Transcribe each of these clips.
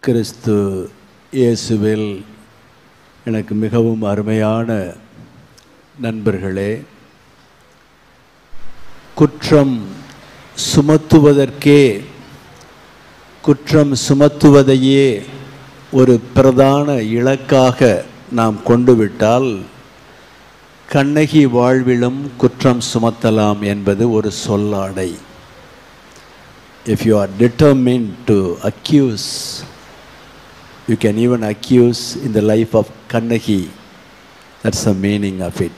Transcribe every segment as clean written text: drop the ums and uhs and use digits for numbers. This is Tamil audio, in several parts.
கிறிஸ்து இயேசுவில் எனக்கு மிகவும் அருமையான நண்பர்களே, குற்றம் சுமத்துவதையே ஒரு பிரதான இலக்காக நாம் கொண்டு விட்டால் கண்ணகி வாழ்விலும் குற்றம் சுமத்தலாம் என்பது ஒரு சொல்லாடை. If you are determined to accuse, you can even accuse in the life of Kannagi. That's the meaning of it.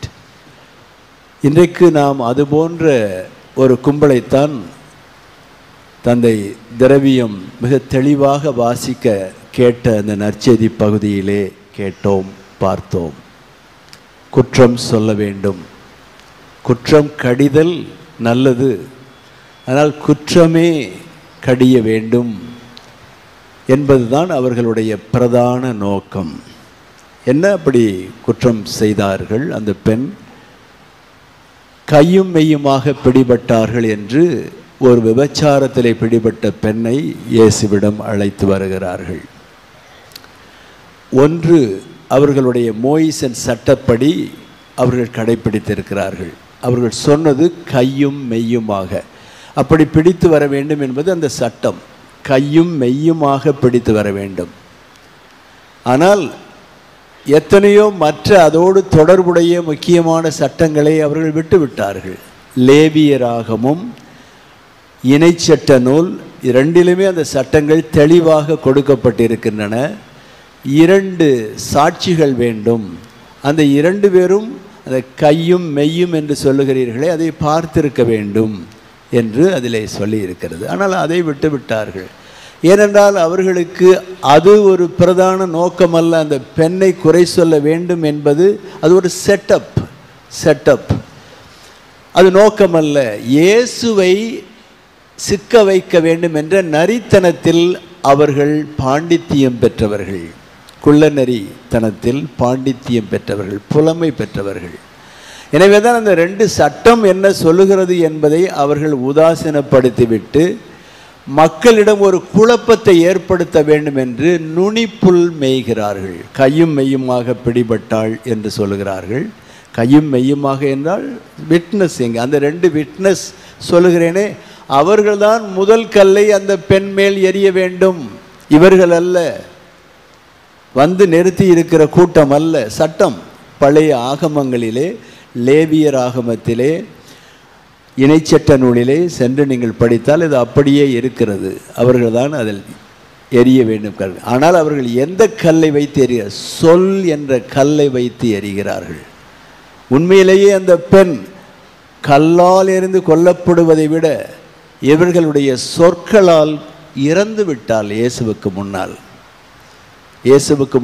இன்றைக்கு நாம் அதுபோன்ற ஒரு கும்பலைத்தான் தந்தை திரவியம் மிக தெளிவாக வாசிக்க கேட்ட அந்த நற்செய்தி பகுதியிலே கேட்டோம், பார்த்தோம். குற்றம் சொல்ல வேண்டும், குற்றம் கடிதல் நல்லது, ஆனால் குற்றமே கடிய வேண்டும் என்பதுதான் அவர்களுடைய பிரதான நோக்கம். என்ன அப்படி குற்றம் செய்தார்கள்? அந்த பெண் கையும் மெய்யுமாக பிடிபட்டார்கள் என்று ஒரு விபச்சாரத்திலே பிடிபட்ட பெண்ணை இயேசுவிடம் அழைத்து வருகிறார்கள். ஒன்று, அவர்களுடைய மோயிசன் சட்டப்படி அவர்கள் கடைப்பிடித்திருக்கிறார்கள். அவர்கள் சொன்னது கையும் மெய்யுமாக. அப்படி பிடித்து வர வேண்டும் என்பது அந்த சட்டம். கையும் மெய்யுமாக பிடித்து வர வேண்டும். ஆனால் எத்தனையோ மற்ற அதோடு தொடர்புடைய முக்கியமான சட்டங்களை அவர்கள் விட்டுவிட்டார்கள். லேவியராகமும் இணைச்சட்ட நூல் இரண்டிலுமே அந்த சட்டங்கள் தெளிவாக கொடுக்கப்பட்டிருக்கின்றன. 2 சாட்சிகள் வேண்டும். அந்த 2 பேரும் அந்த கையும் மெய்யும் என்று சொல்லுகிறீர்களே, அதை பார்த்திருக்க வேண்டும் என்று அதிலே சொல்லி இருக்கிறது. ஆனால் அதை விட்டு விட்டார்கள். ஏனென்றால் அவர்களுக்கு அது ஒரு பிரதான நோக்கம் அல்ல. அந்த பெண்ணை குறை சொல்ல வேண்டும் என்பது அது ஒரு செட்டப், அது நோக்கம் அல்ல. இயேசுவை சிக்க வைக்க வேண்டும் என்ற நரித்தனத்தில் அவர்கள் பாண்டித்தியம் பெற்றவர்கள், குள்ளநரித்தனத்தில் பாண்டித்தியம் பெற்றவர்கள், புலமை பெற்றவர்கள். எனவே தான் அந்த 2 சட்டம் என்ன சொல்லுகிறது என்பதை அவர்கள் உதாசீனப்படுத்திவிட்டு மக்களிடம் ஒரு குழப்பத்தை ஏற்படுத்த வேண்டும் என்று நுனிப்புல் மேய்கிறார்கள். கையும் மெய்யுமாக பிடிபட்டாள் என்று சொல்லுகிறார்கள். கையும் மெய்யுமாக என்றால் விட்னஸ் எங்கே? அந்த 2 விட்னஸ் சொல்லுகிறேனே, அவர்கள்தான் முதல் கல்லை அந்த பெண் மேல் எறிய வேண்டும், இவர்கள் அல்ல. வந்து நிறுத்தி இருக்கிற கூட்டம் அல்ல. சட்டம் பழைய ஆகமங்களிலே, லேவியர் ஆகமத்திலே, இணைச்சட்ட நூலிலே சென்று நீங்கள் படித்தால் இது அப்படியே இருக்கிறது. அவர்கள்தான் அதில் எரிய வேண்டும் கல். ஆனால் அவர்கள் எந்த கல்லை வைத்து எறிய? சொல் என்ற கல்லை வைத்து எறிகிறார்கள். உண்மையிலேயே அந்த பெண் கல்லால் எறிந்து கொல்லப்படுவதை விட இவர்களுடைய சொற்களால் இறந்து விட்டால், இயேசுவுக்கு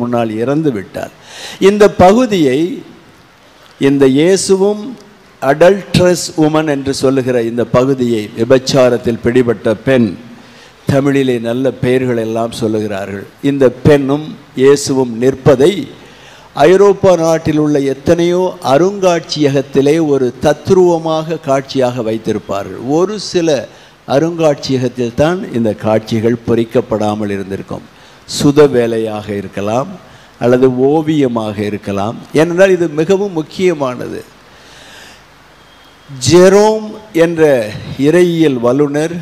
முன்னால் இறந்து விட்டால். இந்த பகுதியை இந்த இயேசுவும் அடல்ட்ரஸ் உமன் என்று சொல்லுகிற இந்த பகுதியை, விபச்சாரத்தில் பிடிபட்ட பெண், தமிழிலே நல்ல பெயர்கள் எல்லாம் சொல்லுகிறார்கள். இந்த பெண்ணும் இயேசுவும் நிற்பதை ஐரோப்பா நாட்டில் உள்ள எத்தனையோ அருங்காட்சியகத்திலே ஒரு தத்ரூபமாக காட்சியாக வைத்திருப்பார்கள். ஒரு சில அருங்காட்சியகத்தில் தான் இந்த காட்சிகள் பொறிக்கப்படாமல் இருந்திருக்கும். சுத வேலையாக இருக்கலாம் அல்லது ஓவியமாக இருக்கலாம். ஏனென்றால் இது மிகவும் முக்கியமானது. ஜெரோம் என்ற இறையியல் வல்லுனர்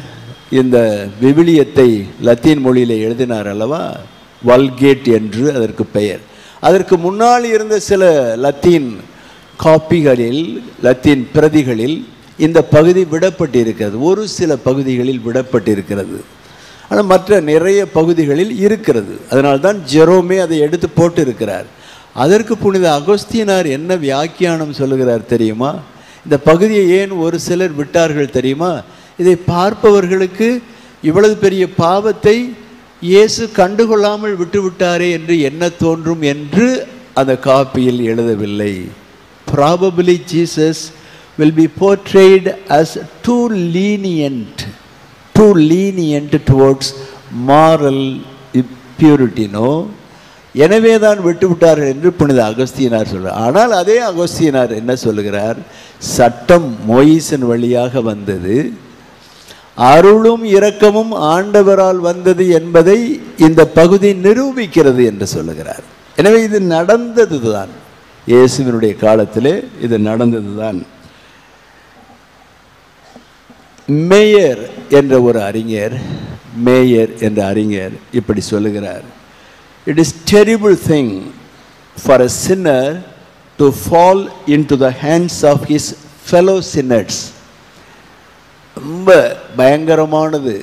இந்த விவிலியத்தை லத்தீன் மொழியில் எழுதினார் அல்லவா? வல்கேட் என்று அதற்கு பெயர். அதற்கு முன்னால் இருந்த சில லத்தீன் காப்பிகளில், லத்தீன் பிரதிகளில் இந்த பகுதி விடப்பட்டிருக்கிறது. ஒரு சில பகுதிகளில் விடப்பட்டிருக்கிறது, ஆனால் மற்ற நிறைய பகுதிகளில் இருக்கிறது. அதனால்தான் ஜெரோமே அதை எடுத்து போட்டு இருக்கிறார். அதற்கு புனித அகஸ்தீனார் என்ன வியாக்கியானம் சொல்லுகிறார் தெரியுமா? இந்த பகுதியை ஏன் ஒரு சிலர் விட்டார்கள் தெரியுமா? இதை பார்ப்பவர்களுக்கு இவ்வளவு பெரிய பாவத்தை இயேசு கண்டுகொள்ளாமல் விட்டுவிட்டாரே என்று என்ன தோன்றும் என்று அந்த காப்பியில் எழுதவில்லை. Probably Jesus will be portrayed as too lenient towards moral purity, no? எனவே தான் விட்டுவிட்டார்கள் என்று புனித அகஸ்தீனார் சொல்கிறார். ஆனால் அதே அகஸ்தீனார் என்ன சொல்லுகிறார்? சட்டம் மோயிசன் வழியாக வந்தது, அருளும் இரக்கமும் ஆண்டவரால் வந்தது என்பதை இந்த பகுதி நிரூபிக்கிறது என்று சொல்லுகிறார். எனவே இது நடந்ததுதான், இயேசுவினுடைய காலத்திலே இது நடந்ததுதான். மேயர் என்ற ஒரு அறிஞர் இப்படி சொல்லுகிறார், it is terrible thing for a sinner to fall into the hands of his fellow sinners. ரொம்ப பயங்கரமானது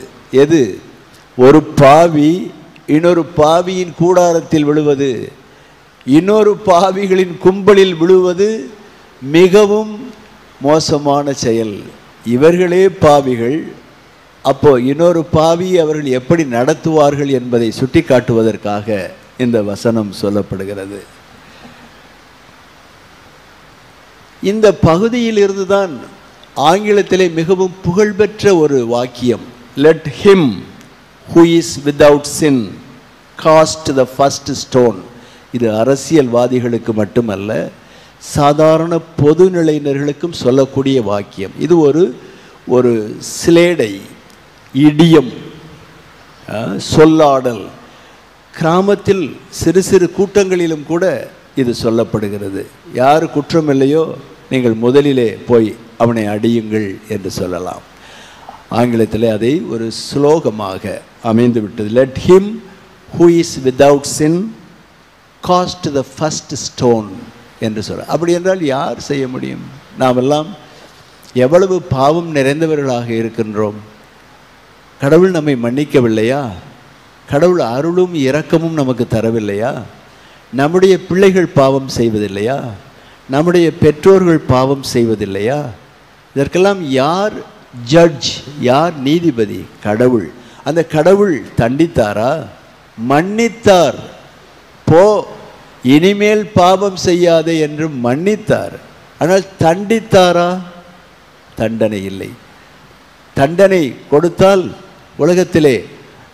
எது? ஒரு பாவி இன்னொரு பாவியின் கூடாரத்தில் விழுவது, இன்னொரு பாவிகளின் கும்பலில் விழுவது மிகவும் மோசமான செயல். இவர்களே பாவிகள், அப்போ இன்னொரு பாவி அவர்கள் எப்படி நடத்துவார்கள் என்பதை சுட்டி காட்டுவதற்காக இந்த வசனம் சொல்லப்படுகிறது. இந்த பகுதியில் இருந்துதான் ஆங்கிலத்திலே மிகவும் புகழ்பெற்ற ஒரு வாக்கியம், let him who is without sin cast the first stone. இது அரசியல்வாதிகளுக்கு மட்டுமல்ல, சாதாரண பொதுநிலையினர்களுக்கும் சொல்லக்கூடிய வாக்கியம். இது ஒரு சிலேடை, இடியம், சொல்லாடல். கிராமத்தில் சிறு சிறு கூட்டங்களிலும் கூட இது சொல்லப்படுகிறது. யார் குற்றம் இல்லையோ நீங்கள் முதலிலே போய் அவனை அடியுங்கள் என்று சொல்லலாம். ஆங்கிலத்தில் அதை ஒரு ஸ்லோகமாக அமைந்து விட்டது. Let him who is without sin cast the first stone என்று சொல்ல. அப்படி என்றால் யார் செய்ய முடியும்? நாம் எல்லாம் எவ்வளவு பாவம் நிறைந்தவர்களாக இருக்கின்றோம். கடவுள் நம்மை மன்னிக்கவில்லையா? கடவுள் அருளும் இரக்கமும் நமக்கு தரவில்லையா? நம்முடைய பிள்ளைகள் பாவம் செய்வதில்லையா? நம்முடைய பெற்றோர்கள் பாவம் செய்வதில்லையா? இதற்கெல்லாம் யார் ஜட்ஜ், யார் நீதிபதி? கடவுள். அந்த கடவுள் தண்டித்தாரா? மன்னித்தார். போ, இனிமேல் பாவம் செய்யாதே என்று மன்னித்தார். ஆனால் தண்டித்தாரா? தண்டனை இல்லை. தண்டனை கொடுத்தால் உலகத்திலே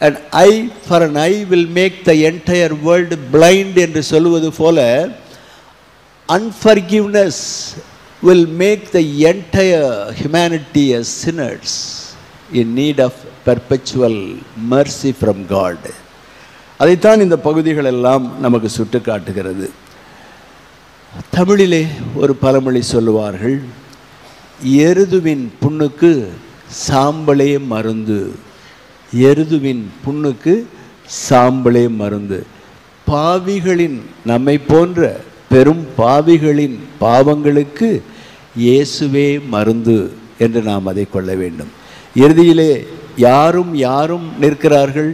an eye for an eye will make the entire world blind என்று சொல்வது போல, unforgiveness will make the entire humanity as sinners in need of perpetual mercy from God. அதைத்தான் இந்த பகுதிகள் எல்லாம் நமக்கு சுட்டு காட்டுகிறது. தமிழிலே ஒரு பழமொழி சொல்லுவார்கள், எருதுவின் புண்ணுக்கு சாம்பலே மருந்து. எருதுவின் புண்ணுக்கு சாம்பலே மருந்து. பாவிகளின், நம்மை போன்ற பெரும் பாவிகளின் பாவங்களுக்கு இயேசுவே மருந்து என்று நாம் அதை கொள்ள வேண்டும். இறுதியிலே யாரும் நிற்கிறார்கள்.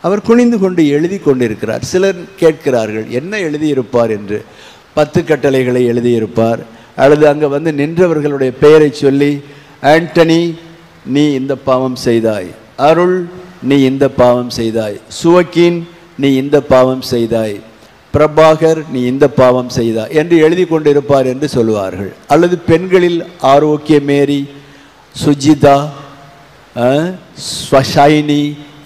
அவர் குனிந்து கொண்டு எழுதி கொண்டிருக்கிறார். சிலர் கேட்கிறார்கள், என்ன எழுதியிருப்பார் என்று. 10 கட்டளைகளை எழுதியிருப்பார். அல்லது அங்கே வந்து நின்றவர்களுடைய பெயரை சொல்லி, ஆண்டனி நீ இந்த பாவம் செய்தாய், அருள் நீ இந்த பாவம் செய்தாய், சுவக்கீன் நீ இந்த பாவம் செய்தாய், பிரபாகர் நீ இந்த பாவம் செய்தாய் என்று எழுதி கொண்டிருப்பார் என்று சொல்லுவார்கள். அல்லது பெண்களில் ஆரோக்கிய மேரி, சுஜிதா, ஸ்வஷாயினி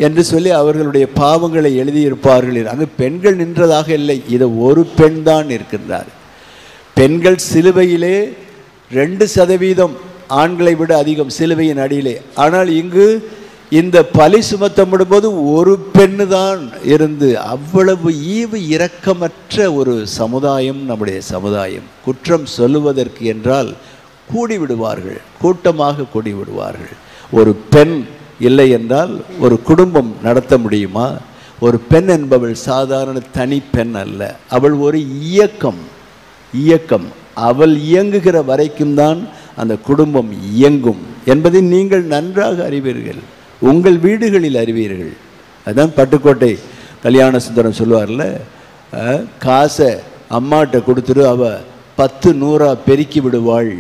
என்று சொல்லி அவர்களுடைய பாவங்களை எழுதியிருப்பார்கள். அங்கு பெண்கள் நின்றதாக இல்லை, இதை ஒரு பெண் தான் இருக்கின்றார். பெண்கள் சிலுவையிலே 2% ஆண்களை விட அதிகம் சிலுவையின் அடியிலே. ஆனால் இங்கு இந்த பலி சுமத்தப்படும் போது ஒரு பெண்ணு தான் இருந்து, அவ்வளவு ஈவு இரக்கமற்ற ஒரு சமுதாயம் நம்முடைய சமுதாயம். குற்றம் சொல்லுவதற்கு என்றால் கூடிவிடுவார்கள், கூட்டமாக கூடிவிடுவார்கள். ஒரு பெண் இல்லை என்றால் ஒரு குடும்பம் நடத்த முடியுமா? ஒரு பெண் என்பவள் சாதாரண தனி பெண் அல்ல, அவள் ஒரு இயக்கம். அவள் இயங்குகிற வரைக்கும் தான் அந்த குடும்பம் இயங்கும் என்பதை நீங்கள் நன்றாக அறிவீர்கள், உங்கள் வீடுகளில் அறிவீர்கள். அதுதான் பட்டுக்கோட்டை கல்யாண சுந்தரம் சொல்லுவார்ல, காசை அம்மாட்ட கொடுத்துட்டு அவ 10-100 பெருக்கி விடுவாள்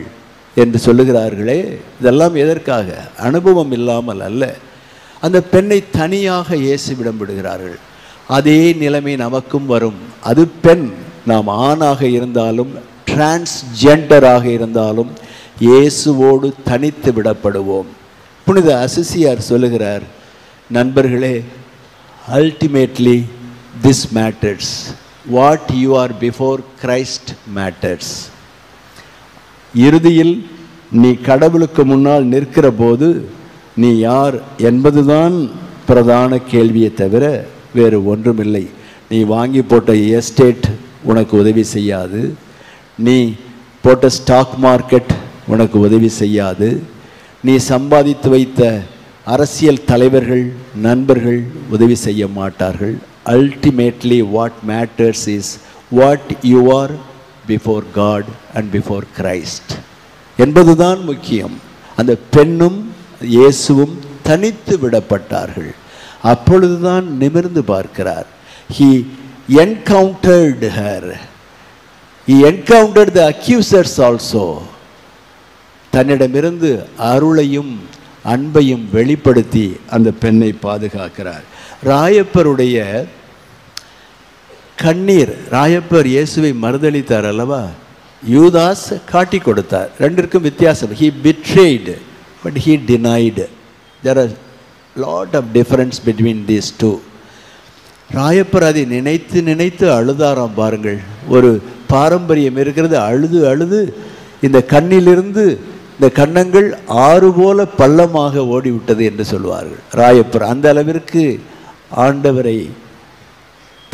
என்று சொல்லுகிறார்களே, இதெல்லாம் எதற்காக? அனுபவம் இல்லாமல் அல்ல. அந்த பெண்ணை தனியாக இயேசுவிடம் விடுகிறார்கள். அதே நிலைமை நமக்கும் வரும். அது பெண், நாம் ஆணாக இருந்தாலும் டிரான்ஸ்ஜெண்டராக இருந்தாலும் இயேசுவோடு தனித்து விடப்படுவோம். புனித அசிசியார் சொல்லுகிறார், நண்பர்களே, ultimately this matters, what you are before Christ matters. இறுதியில் நீ கடவுளுக்கு முன்னால் நிற்கிற போது நீ யார் என்பதுதான் பிரதான கேள்வியை தவிர வேறு ஒன்றுமில்லை. நீ வாங்கி போட்ட எஸ்டேட் உனக்கு உதவி செய்யாது, நீ போட்ட ஸ்டாக் மார்க்கெட் உனக்கு உதவி செய்யாது, நீ சம்பாதித்து வைத்த அரசியல் தலைவர்கள் நண்பர்கள் உதவி செய்ய மாட்டார்கள். Ultimately what matters is what you are before God and before Christ என்பதுதான் முக்கியம். அந்த பெண்ணும் இயேசுவும் தனித்து விடப்பட்டார்கள். அப்பொழுதுதான் நிமிர்ந்து பார்க்கிறார். He encountered her. He encountered the accusers also. தன்னிடமிருந்து அருளையும் அன்பையும் வெளிப்படுத்தி அந்த பெண்ணை பாதுகாக்கிறார். ராயப்பருடைய கண்ணீர், ராயப்பர் இயேசுவை மறுதலித்தார் அல்லவா, யூதாஸ் காட்டி கொடுத்தார். ரெண்டிற்கும் வித்தியாசம். He betrayed but he denied. There are lot of difference between these two. Rayappar அதை நினைத்து நினைத்து அழுதாராம். பாருங்கள், ஒரு பாரம்பரியம் இருக்கிறது. அழுது அழுது இந்த கண்ணிலிருந்து இந்த கன்னங்கள் ஆறு போல பள்ளமாக ஓடிவிட்டது என்று சொல்வார்கள். ராயப்பர் அந்த அளவிற்கு ஆண்டவரை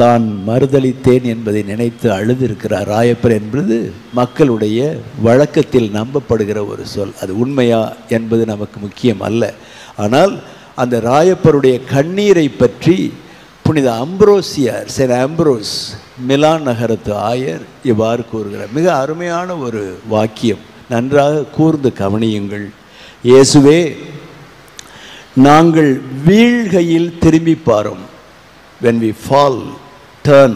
தான் மறுதலித்தேன் என்பதை நினைத்து அழுதிருக்கிறார். ராயப்பர் என்பது மக்களுடைய வழக்கத்தில் நம்பப்படுகிற ஒரு சொல். அது உண்மையா என்பது நமக்கு முக்கியம் அல்ல. ஆனால் அந்த ராயப்பருடைய கண்ணீரை பற்றி புனித அம்ப்ரோசியார், செயின்ட் ஆம்ப்ரோஸ் மிலான் நகரத்து ஆயர் இவ்வாறு கூறுகிறார். மிக அருமையான ஒரு வாக்கியம், நன்றாக கூர்ந்து கவனியுங்கள். இயேசுவே, நாங்கள் வீழ்கையில் திரும்பி பாரும். when we fall, turn.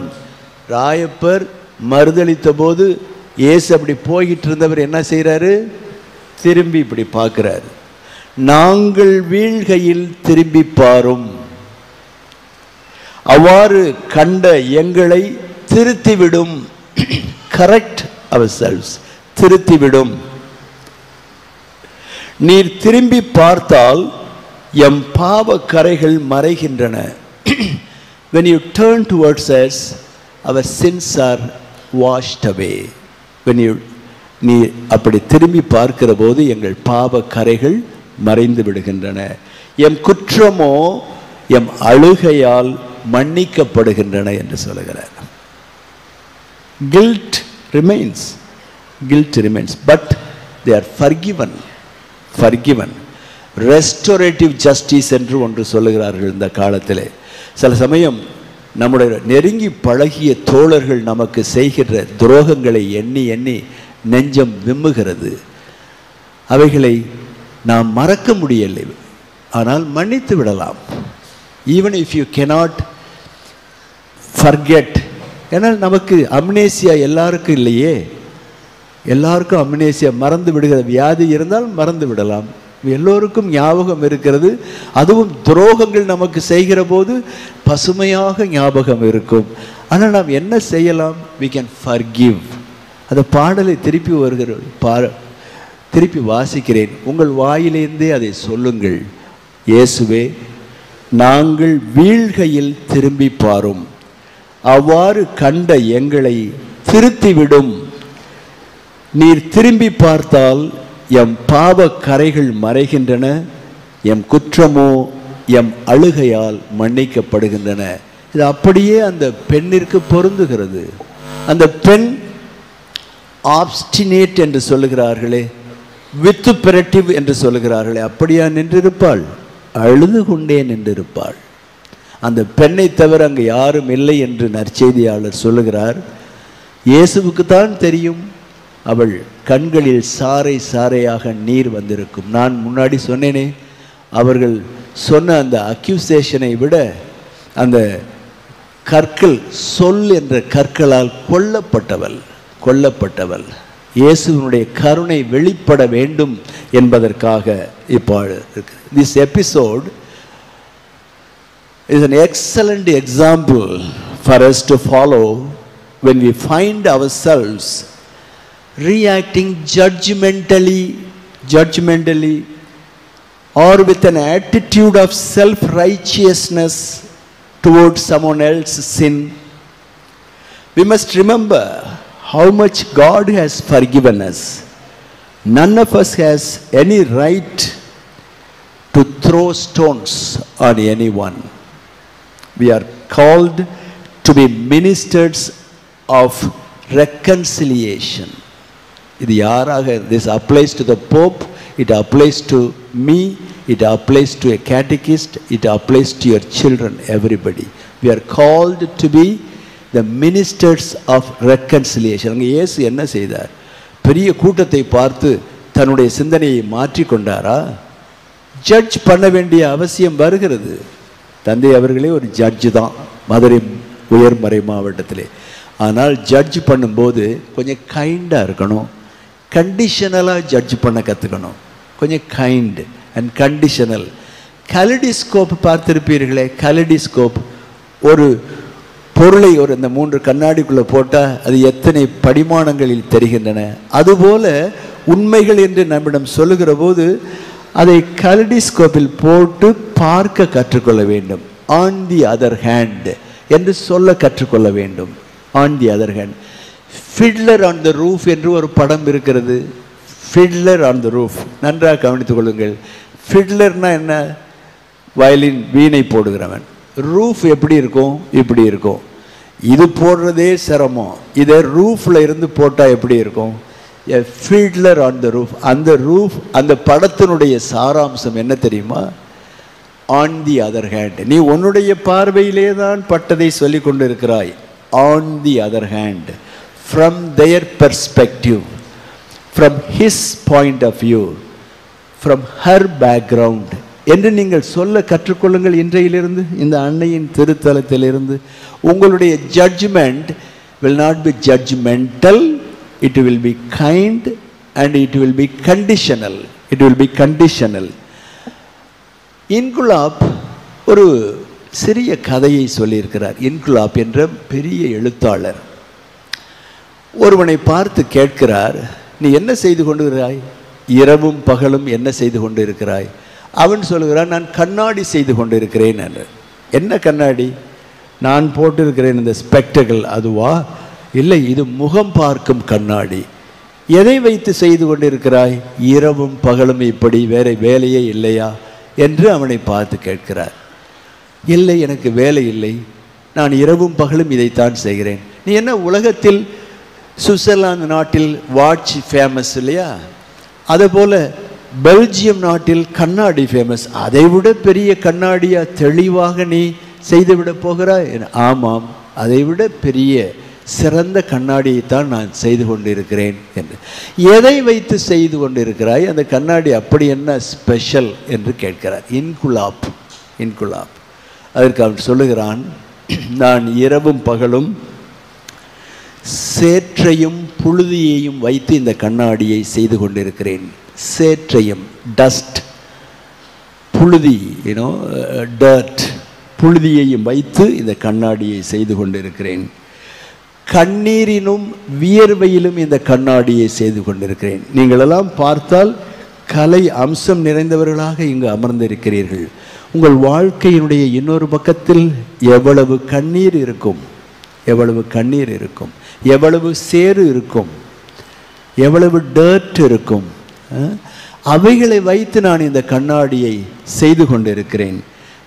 Rayappar மறுதளித்த போது இயேசு அப்படி போய்கிட்டு இருந்தவர் என்ன செய்கிறாரு? திரும்பி இப்படி பார்க்கிறார். நாங்கள் வீழ்கையில் திரும்பி பாரும், அவ்வாறு கண்ட எங்களை திருத்திவிடும். Correct ourselves, திருத்திவிடும். நீர் திரும்பி பார்த்தால் எம் பாவ கரைகள் மறைகின்றன. When you turn towards us, our sins are washed away. நீ அப்படி திரும்பி பார்க்கிற போது எங்கள் பாவ கரைகள் மறைந்து விடுகின்றன. எம் குற்றமோ எம் அழுகையால் மன்னிக்கப்படுகின்றன என்று சொல்லுகிறார். Guilt remains, but they are forgiven. Restorative justice என்று ஒன்று சொல்லுகிறார்கள் இந்த காலத்திலே. சில சமயம் நம்முடைய நெருங்கி பழகிய தோழர்கள் நமக்கு செய்கிற துரோகங்களை எண்ணி எண்ணி நெஞ்சம் விம்முகிறது. அவைகளை நாம் மறக்க முடியலை, ஆனால் மன்னித்து விடலாம். Even if you cannot forget. ஏன்னால் நமக்கு அம்னேசியா எல்லாருக்கும் இல்லையே. எல்லாருக்கும் அம்னேசியா, மறந்து விடுகிற வியாதி இருந்தால் மறந்து விடலாம். எல்லோருக்கும் ஞாபகம் இருக்கிறது. அதுவும் துரோகங்கள் நமக்கு செய்கிற போது பசுமையாக ஞாபகம் இருக்கும். ஆனால் நாம் என்ன செய்யலாம்? we can forgive. அந்த பாடலை திருப்பி வாசிக்கிறேன், உங்கள் வாயிலேருந்தே அதை சொல்லுங்கள். இயேசுவே, நாங்கள் வீழ்கையில் திரும்பி பாரும், அவ்வாறு கண்ட எங்களை திருத்திவிடும். நீர் திரும்பி பார்த்தால் எம் பாவ கரைகள் மறைகின்றன, எம் குற்றமோ எம் அழுகையால் மன்னிக்கப்படுகின்றன. இது அப்படியே அந்த பெண்ணிற்கு பொருந்துகிறது. அந்த பெண் ஆப்ஸ்டினேட் என்று சொல்லுகிறார்களே, வித்துப்பெரட்டிவ் என்று சொல்லுகிறார்களே, அப்படியா நின்றிருப்பாள்? அழுது கொண்டே நின்றிருப்பாள். அந்த பெண்ணை தவிர அங்கு யாரும் இல்லை என்று நற்செய்தியாளர் சொல்லுகிறார். இயேசுவுக்கு தான் தெரியும், அவள் கண்களில் சாறை சாறையாக நீர் வந்திருக்கும். நான் முன்னாடி சொன்னேனே, அவர்கள் சொன்ன அந்த அக்யூசேஷனை விட அந்த கற்கள், சொல் என்ற கற்களால் கொல்லப்பட்டவள் இயேசுவினுடைய கருணை வெளிப்பட வேண்டும் என்பதற்காக இப்போது இருக்கு. This episode is an excellent example for us to follow when we find ourselves reacting judgmentally or with an attitude of self-righteousness towards someone else's sin. We must remember how much God has forgiven us. None of us has any right to throw stones on anyone. We are called to be ministers of reconciliation. இது யாராக, this applies to the Pope, it applies to me, it applies to a catechist, it applies to your children, everybody. We are called to be the ministers of reconciliation. அங்கே இயேசு என்ன செய்தார்? பெரிய கூட்டத்தை பார்த்து தன்னுடைய சிந்தனையை மாற்றிக்கொண்டாரா? ஜட்ஜ் பண்ண வேண்டிய அவசியம் வருகிறது. தந்தை அவர்களே ஒரு ஜட்ஜு தான் மதுரை உயர்மறை மாவட்டத்திலே. ஆனால் ஜட்ஜ் பண்ணும்போது கொஞ்சம் கைண்டாக இருக்கணும், கண்டிஷனலாக ஜட்ஜ் பண்ண கற்றுக்கணும். கொஞ்சம் கைண்ட் அண்ட் கண்டிஷனல். கலடிஸ்கோப் பார்த்துருப்பீர்களே, கலடிஸ்கோப் ஒரு பொருளை ஒரு இந்த 3 கண்ணாடிக்குள்ளே போட்டால் அது எத்தனை படிமானங்களில் தெரிகின்றன. அதுபோல உண்மைகள் என்று நம்மிடம் சொல்லுகிற போது அதை கலடிஸ்கோப்பில் போட்டு பார்க்க கற்றுக்கொள்ள வேண்டும். ஆன் தி அதர் ஹேண்ட் என்று சொல்ல கற்றுக்கொள்ள வேண்டும். On the other hand. Fiddler on the roof என்று ஒரு படம் இருக்கிறது. ஃபிட்லர் ஆன் த ரூஃப், நன்றாக கவனித்துக் கொள்ளுங்கள். ஃபிட்லர்னா என்ன? வயலின் வீணை போடுகிறவன். ரூஃப் எப்படி இருக்கும்? இப்படி இருக்கும். இது போடுறதே சிரமம். இதை ரூஃபில் இருந்து போட்டால் எப்படி இருக்கும்? A fiddler on the roof. அந்த ரூஃப், அந்த படத்தினுடைய சாராம்சம் என்ன தெரியுமா? On the other hand. நீ உன்னுடைய பார்வையிலே தான் பட்டதை சொல்லி கொண்டு இருக்கிறாய். On the other hand, from their perspective, from his point of view, from her background என்று நீங்கள் சொல்ல கற்றுக்கொள்ளுங்கள். இன்றையிலிருந்து இந்த அன்னையின் திருத்தலத்திலிருந்து உங்களுடைய judgement will not be judgmental, it will be kind and it will be conditional. It will be conditional. Inquilab ஒரு சிறிய கதையை சொல்லியிருக்கிறார். இன்குலாப் என்ற பெரிய எழுத்தாளர் ஒருவனை பார்த்து கேட்கிறார், நீ என்ன செய்து கொண்டிருக்கிறாய்? இரவும் பகலும் என்ன செய்து கொண்டு இருக்கிறாய்? அவன் சொல்லுகிறான், நான் கண்ணாடி செய்து கொண்டு இருக்கிறேன் என்று. என்ன கண்ணாடி? நான் போட்டிருக்கிறேன் இந்த ஸ்பெக்டக்கிள். அதுவா? இல்லை, இது முகம் பார்க்கும் கண்ணாடி. எதை வைத்து செய்து கொண்டிருக்கிறாய்? இரவும் பகலும் இப்படி, வேற வேலையே இல்லையா என்று அவனை பார்த்து கேட்கிறார். இல்லை, எனக்கு வேலை இல்லை, நான் இரவும் பகலும் இதைத்தான் செய்கிறேன். நீ என்ன உலகத்தில் சுவிட்சர்லாந்து நாட்டில் வாட்ச் ஃபேமஸ் இல்லையா? அதுபோல் பெல்ஜியம் நாட்டில் கண்ணாடி ஃபேமஸ். அதை விட பெரிய கண்ணாடியா தெளிவாக நீ செய்துவிட போகிறாய்? ஆமாம், அதை விட பெரிய சிறந்த கண்ணாடியைத்தான் நான் செய்து கொண்டிருக்கிறேன் என்று. எதை வைத்து செய்து கொண்டிருக்கிறாய்? அந்த கண்ணாடி அப்படி என்ன ஸ்பெஷல் என்று கேட்கிறார். இன்குலாப். இன்குலாப் அதற்கு அவன் சொல்லுகிறான், நான் இரவும் பகலும் சேற்றையும் புழுதியையும் வைத்து இந்த கண்ணாடியை செய்து கொண்டிருக்கிறேன். சேற்றையும், டஸ்ட், புழுதி, டர்ட், புழுதியையும் வைத்து இந்த கண்ணாடியை செய்து கொண்டிருக்கிறேன். கண்ணீரினும் வியர்வையிலும் இந்த கண்ணாடியை செய்து கொண்டிருக்கிறேன். நீங்களெல்லாம் பார்த்தால் கலை அம்சம் நிறைந்தவர்களாக இங்கு அமர்ந்திருக்கிறீர்கள். உங்கள் வாழ்க்கையினுடைய இன்னொரு பக்கத்தில் எவ்வளவு கண்ணீர் இருக்கும், எவ்வளவு கண்ணீர் இருக்கும், எவ்வளவு சேறு இருக்கும், எவ்வளவு டர்ட் இருக்கும். அவைகளை வைத்து நான் இந்த கண்ணாடியை செய்து கொண்டிருக்கிறேன்.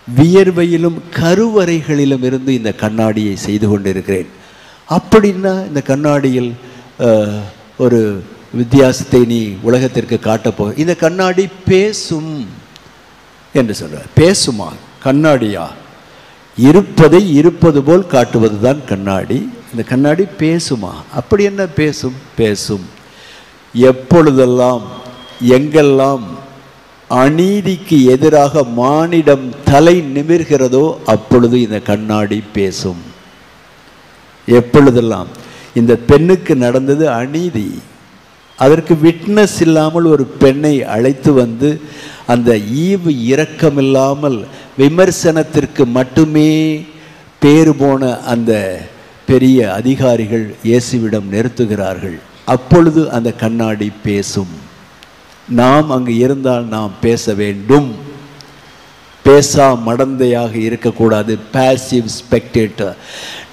வியர்வையிலும் கருவறைகளிலும் இருந்து இந்த கண்ணாடியை செய்து கொண்டிருக்கிறேன். அப்படின்னா இந்த கண்ணாடியில் ஒரு வித்தியாசத்தை நீ உலகத்திற்கு காட்டப்போ, இந்த கண்ணாடி பேசும் என்று சொல்றார். பேசுமா? கண்ணாடியா? இருப்பதை இருப்பது போல் காட்டுவது தான் கண்ணாடி. இந்த கண்ணாடி பேசுமா? அப்படி என்ன பேசும்? பேசும். எப்பொழுதெல்லாம் எங்கெல்லாம் அநீதிக்கு எதிராக மானிடம் தலை நிமிர்கிறதோ அப்பொழுது இந்த கண்ணாடி பேசும். எப்பொழுதெல்லாம் இந்த பெண்ணுக்கு நடந்தது அநீதி, அதற்கு விட்னஸ் இல்லாமல் ஒரு பெண்ணை அழைத்து வந்து அந்த ஈவு இரக்கமில்லாமல் விமர்சனத்திற்கு மட்டுமே பேறு போன அந்த பெரிய அதிகாரிகள் இயேசுவிடம் நிறுத்துகிறார்கள். அப்பொழுது அந்த கண்ணாடி பேசும். நாம் அங்கு இருந்தால் நாம் பேச வேண்டும். பேசா மடந்தையாக இருக்கக்கூடாது. Passive spectator.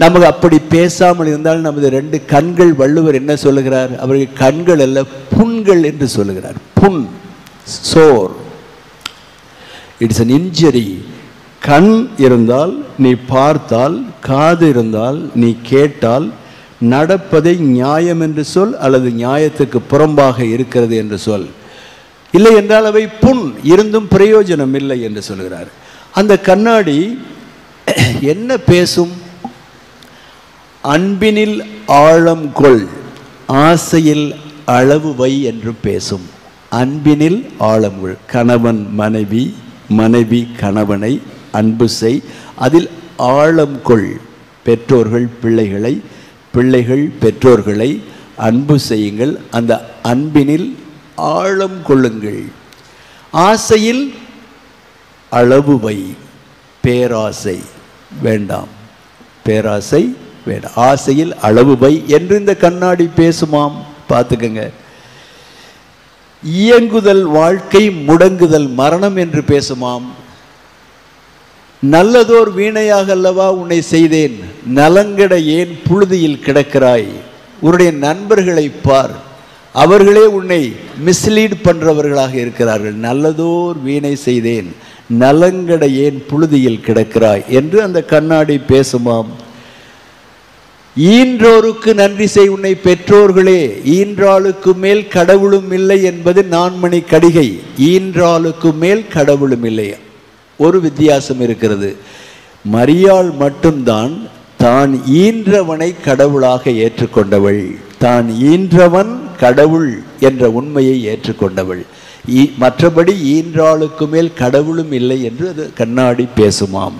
நமக்கு அப்படி பேசாமல் இருந்தால் நமது 2 கண்கள், வள்ளுவர் என்ன சொல்லுகிறார்? அவர்கள் கண்கள் அல்ல, புண்கள் என்று சொல்லுகிறார். புண், சோர். It's an injury. கண் இருந்தால் நீ பார்த்தால், காது இருந்தால் நீ கேட்டால், நடப்பதை நியாயம் என்று சொல் அல்லது நியாயத்துக்கு புறம்பாக இருக்கிறது என்று சொல். இல்லை என்றால் அவை புண், இருந்தும் பிரயோஜனம் இல்லை என்று சொல்கிறார். அந்த கண்ணாடி என்ன பேசும்? அன்பினில் ஆழம் கொள், ஆசையில் அளவு வை என்று பேசும். அன்பினில் ஆழம் கொள். கணவன் மனைவி, மனைவி கணவனை அன்பு செய், அதில் ஆழம் கொள். பெற்றோர்கள் பிள்ளைகளை, பிள்ளைகள் பெற்றோர்களை அன்பு செய்யுங்கள். அந்த அன்பினில் ஆழம் கொள்ளுங்கள். ஆசையில் அளவு வை. பேராசை வேண்டாம், பேராசை வேண்டாம். ஆசையில் அளவு வை என்று இந்த கண்ணாடி பேசுமாம். பார்த்துக்கங்க. இயங்குதல் வாழ்க்கை, முடங்குதல் மரணம் என்று பேசுமாம். நல்லதோர் வீணையாக அல்லவா உன்னை செய்தேன், நலங்கட ஏன் புழுதியில் கிடக்கிறாய். உன்னுடைய நண்பர்களை பார், அவர்களே உன்னை மிஸ்லீட் பண்றவர்களாக இருக்கிறார்கள். நல்லதோர் வீணை செய்தேன், நலங்கட ஏன் புழுதியில் கிடக்கிறாய் என்று அந்த கண்ணாடி பேசுமாம். ஈன்றோருக்கு நன்றி செய் உன்னை பெற்றோர்களே, ஈன்றாளுக்கு மேல் கடவுளும் இல்லை என்பது நான்மணி கடிகை. ஈன்றாளுக்கு மேல் கடவுளும் இல்லை. ஒரு வித்தியாசம் இருக்கிறது. மரியாள் மட்டும்தான் தான் ஈன்றவனை கடவுளாக ஏற்றுக்கொண்டவள், தான் ஈன்றவன் கடவுள் என்ற உண்மையை ஏற்றுக்கொண்டவள். மற்றபடி ஈன்றாளுக்கு மேல் கடவுளும் இல்லை என்று அது கண்ணாடி பேசுமாம்.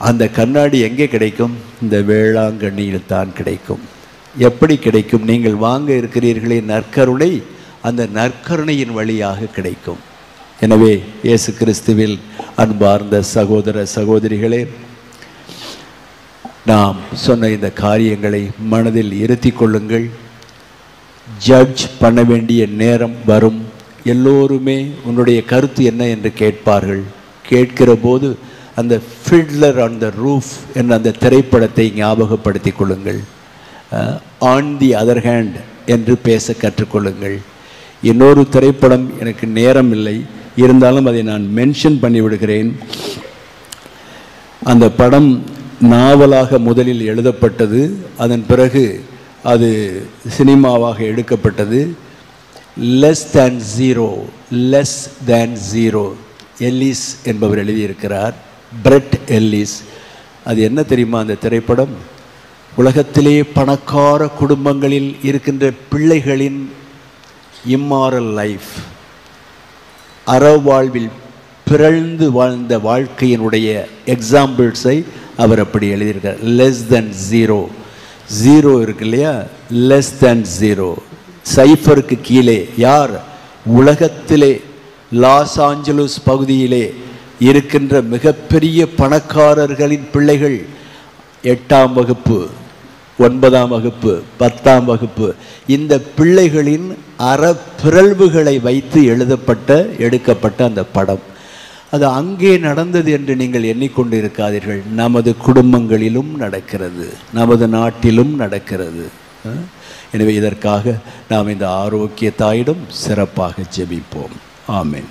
அந்த கண்ணாடி எங்கே கிடைக்கும்? இந்த வேளாங்கண்ணியில் தான் கிடைக்கும். எப்படி கிடைக்கும்? நீங்கள் வாங்க இருக்கிறீர்களே நற்கருணை, அந்த நற்கருணையின் வழியாக கிடைக்கும். எனவே இயேசு கிறிஸ்துவில் அன்பார்ந்த சகோதர சகோதரிகளே, நாம் சொன்ன இந்த காரியங்களை மனதில் இருத்தி கொள்ளுங்கள். ஜட்ஜ் பண்ண வேண்டிய நேரம் வரும். எல்லோருமே உன்னுடைய கருத்து என்ன என்று கேட்பார்கள். கேட்கிற போது அந்த ஃபிட்லர் ஆன் த ரூஃப் என்ற அந்த திரைப்படத்தை ஞாபகப்படுத்திக் கொள்ளுங்கள். ஆன் தி அதர் ஹேண்ட் என்று பேச கற்றுக்கொள்ளுங்கள். இன்னொரு திரைப்படம், எனக்கு நேரம் இல்லை, இருந்தாலும் அதை நான் மென்ஷன் பண்ணிவிடுகிறேன். அந்த படம் நாவலாக முதலில் எழுதப்பட்டது, அதன் பிறகு அது சினிமாவாக எடுக்கப்பட்டது. Less than zero, less than zero, Ellis என்பவர் எழுதியிருக்கிறார், பிரெட் எல்லிஸ். அது என்ன தெரியுமா? அந்த திரைப்படம் உலகத்திலே பணக்கார குடும்பங்களில் இருக்கின்ற பிள்ளைகளின் இம்மாரல் லைஃப், அறவாழ்வில் பிறழ்ந்து வாழ்ந்த வாழ்க்கையினுடைய எக்ஸாம்பிள்ஸை அவர் அப்படி எழுதியிருக்கார். லெஸ் தென் ஜீரோ, ஜீரோ இருக்கு இல்லையா, லெஸ் தென் ஜீரோ, சைஃபருக்கு கீழே. யார்? உலகத்திலே லாஸ் ஆஞ்சலஸ் பகுதியிலே இருக்கின்ற மிகப்பெரிய பணக்காரர்களின் பிள்ளைகள் 8ஆம் வகுப்பு, 9ஆம் வகுப்பு, 10ஆம் வகுப்பு, இந்த பிள்ளைகளின் அறப்பிறழ்வுகளை வைத்து எடுக்கப்பட்ட அந்த படம். அது அங்கே நடந்தது என்று நீங்கள் எண்ணிக்கொண்டு இருக்காதீர்கள். நமது குடும்பங்களிலும் நடக்கிறது, நமது நாட்டிலும் நடக்கிறது. எனவே இதற்காக நாம் இந்த ஆரோக்கிய தாயிடம் சிறப்பாக ஜெபிப்போம். ஆமென்.